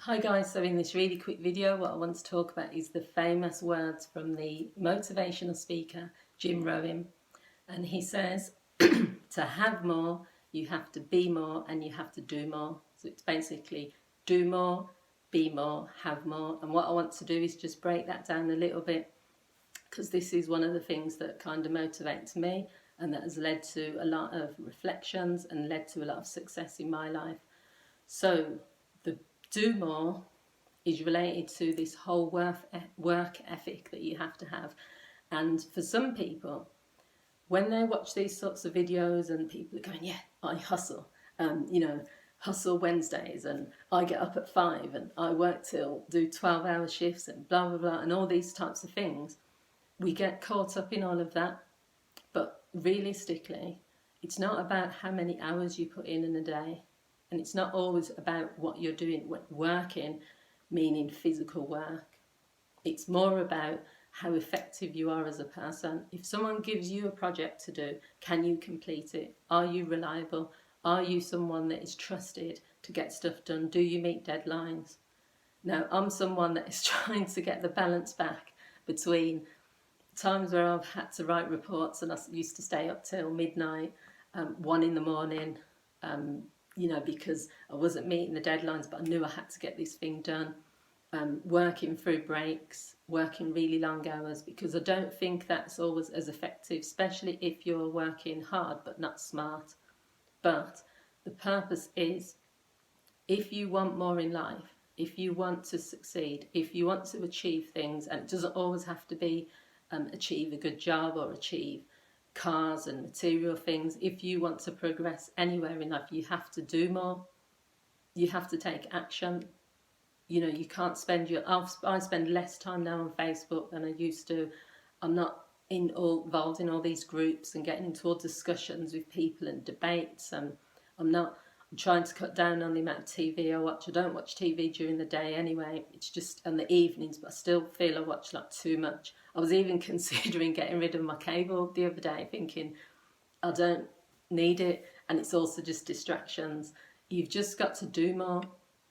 Hi guys, so in this really quick video what I want to talk about is the famous words from the motivational speaker Jim Rohn, and he says to have more you have to be more and you have to do more. So it's basically do more, be more, have more. And what I want to do is just break that down a little bit, because this is one of the things that kind of motivates me and that has led to a lot of reflections and led to a lot of success in my life. So the do more is related to this whole work ethic that you have to have. And for some people, when they watch these sorts of videos and people are going, yeah, I hustle, hustle Wednesdays, and I get up at 5 and I work till do 12-hour shifts and blah, blah, blah, and all these types of things, we get caught up in all of that. But realistically, it's not about how many hours you put in a day. And it's not always about what you're doing, working, meaning physical work. It's more about how effective you are as a person. If someone gives you a project to do, can you complete it? Are you reliable? Are you someone that is trusted to get stuff done? Do you meet deadlines? Now, I'm someone that is trying to get the balance back between times where I've had to write reports and I used to stay up till midnight, 1 in the morning, because I wasn't meeting the deadlines, but I knew I had to get this thing done. Working through breaks, working really long hours, because I don't think that's always as effective, especially if you're working hard but not smart. But the purpose is, if you want more in life, if you want to succeed, if you want to achieve things, and it doesn't always have to be achieve a good job or achieve cars and material things. If you want to progress anywhere in life, you have to do more. You have to take action. You can't spend I spend less time now on Facebook than I used to. I'm not involved in all these groups and getting into all discussions with people and debates, and I'm trying to cut down on the amount of TV I watch. I don't watch TV during the day anyway. It's just in the evenings, but I still feel I watch like too much. I was even considering getting rid of my cable the other day, thinking I don't need it, and it's also just distractions. You've just got to do more,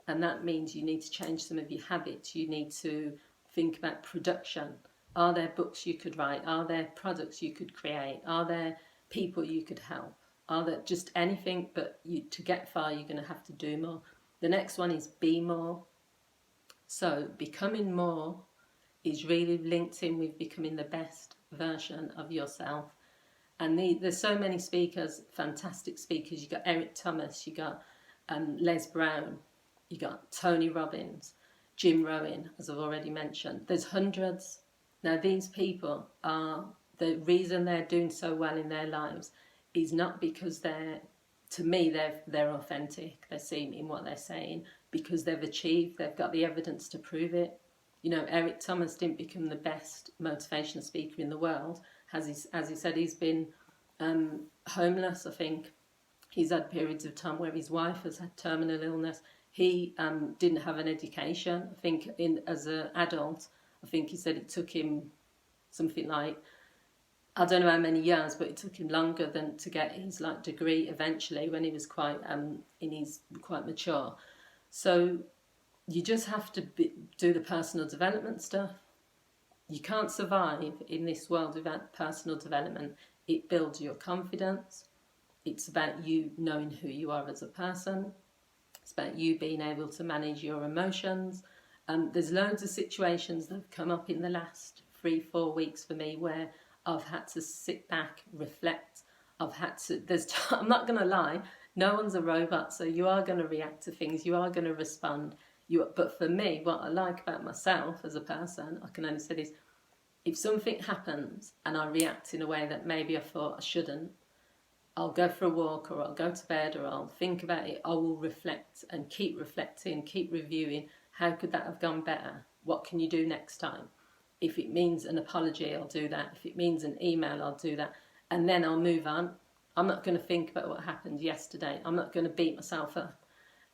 and that means you need to change some of your habits. You need to think about production. Are there books you could write? Are there products you could create? Are there people you could help? Are there just anything? But to get far, you're going to have to do more. The next one is be more. So becoming more is really linked in with becoming the best version of yourself. And there's so many speakers, fantastic speakers. You got Eric Thomas, you got Les Brown, you got Tony Robbins, Jim Rohn, as I've already mentioned. There's hundreds. Now these people are, the reason they're doing so well in their lives is not because they're authentic, they seem in what they're saying, because they've achieved, they've got the evidence to prove it. Eric Thomas didn't become the best motivational speaker in the world. As he said, he's been homeless, I think. He's had periods of time where his wife has had terminal illness. He didn't have an education. I think as an adult, I think he said it took him something like, I don't know how many years, but it took him longer than to get his degree eventually, when he was quite mature. So you just have to do the personal development stuff. You can't survive in this world without personal development. It builds your confidence. It's about you knowing who you are as a person. It's about you being able to manage your emotions. There's loads of situations that have come up in the last 3-4 weeks for me where I've had to sit back, reflect. I'm not going to lie, no one's a robot, so you are going to react to things, you are going to respond. But for me, what I like about myself as a person, I can only say this, if something happens and I react in a way that maybe I thought I shouldn't, I'll go for a walk, or I'll go to bed, or I'll think about it. I will reflect and keep reflecting, keep reviewing. How could that have gone better? What can you do next time? If it means an apology, I'll do that. If it means an email, I'll do that. And then I'll move on. I'm not going to think about what happened yesterday. I'm not going to beat myself up.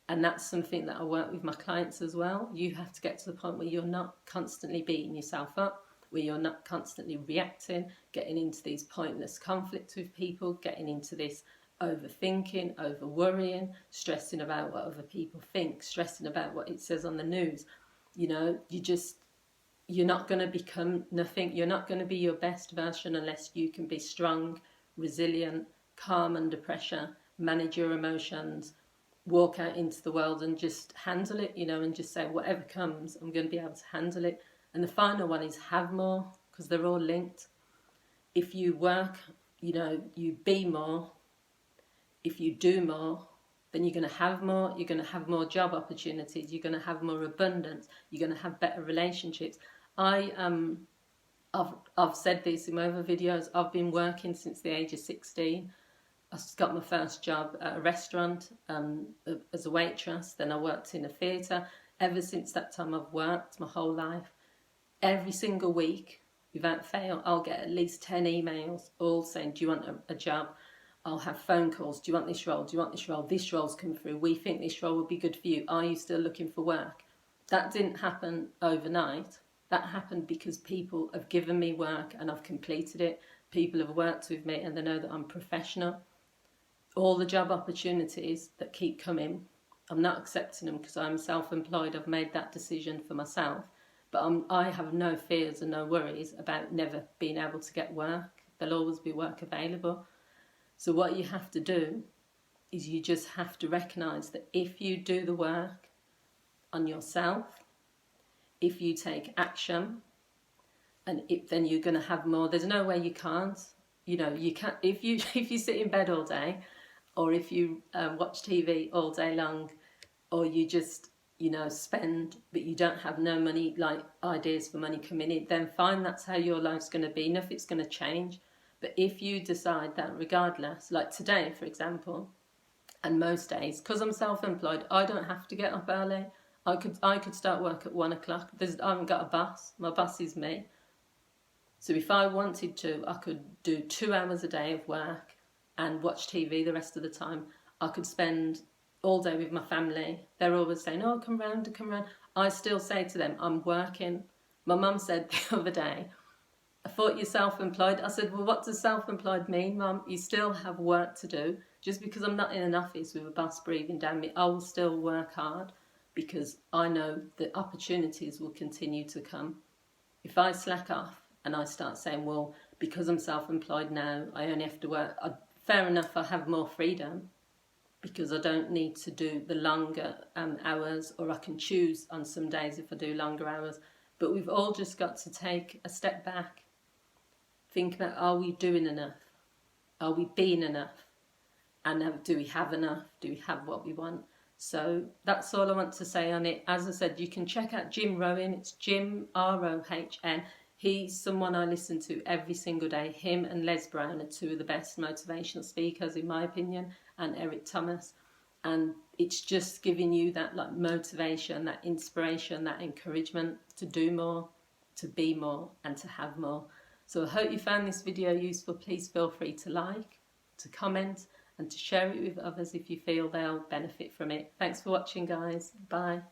And that's something that I work with my clients as well. You have to get to the point where you're not constantly beating yourself up, where you're not constantly reacting, getting into these pointless conflicts with people, getting into this overthinking, over worrying, stressing about what other people think, stressing about what it says on the news. You know, you're not going to become nothing. You're not going to be your best version unless you can be strong, resilient, calm under pressure, manage your emotions, walk out into the world and just handle it, you know, and just say, whatever comes, I'm going to be able to handle it. And the final one is have more, because they're all linked. If you work, you know, you be more. If you do more, then you're going to have more. You're going to have more job opportunities. You're going to have more abundance. You're going to have better relationships. I've said this in my other videos. I've been working since the age of 16. I got my first job at a restaurant as a waitress. Then I worked in a theatre. Ever since that time, I've worked my whole life. Every single week, without fail, I'll get at least 10 emails all saying, do you want a job? I'll have phone calls. Do you want this role? Do you want this role? This role's come through. We think this role would be good for you. Are you still looking for work? That didn't happen overnight. That happened because people have given me work and I've completed it. People have worked with me and they know that I'm professional. All the job opportunities that keep coming, I'm not accepting them because I'm self-employed. I've made that decision for myself. But I have no fears and no worries about never being able to get work. There'll always be work available. So what you have to do is you just have to recognise that if you do the work on yourself, if you take action, and then you're going to have more. There's no way you can't. You know, you can't if you sit in bed all day, or if you watch TV all day long, or you just, you know, spend, but you don't have no money, like ideas for money coming in, then fine, that's how your life's going to be. Nothing's going to change. But if you decide that regardless, like today, for example, and most days, because I'm self-employed, I don't have to get up early. I could start work at 1 o'clock. I haven't got a boss. My boss is me. So if I wanted to, I could do 2 hours a day of work and watch TV the rest of the time. I could spend all day with my family. They're always saying, oh, come round, come round. I still say to them, I'm working. My mum said the other day, I thought you're self-employed. I said, well, what does self-employed mean, Mum? You still have work to do. Just because I'm not in an office with a boss breathing down me, I will still work hard because I know that opportunities will continue to come. If I slack off and I start saying, well, because I'm self-employed now, I only have to work, fair enough, I have more freedom because I don't need to do the longer hours, or I can choose on some days if I do longer hours. But we've all just got to take a step back. Think about, are we doing enough? Are we being enough? And do we have enough? Do we have what we want? So that's all I want to say on it. As I said, you can check out Jim Rohn. It's Jim, R-O-H-N. He's someone I listen to every single day. Him and Les Brown are two of the best motivational speakers, in my opinion, and Eric Thomas. And it's just giving you that like motivation, that inspiration, that encouragement to do more, to be more, and to have more. So I hope you found this video useful. Please feel free to like, to comment, and to share it with others if you feel they'll benefit from it. Thanks for watching, guys. Bye.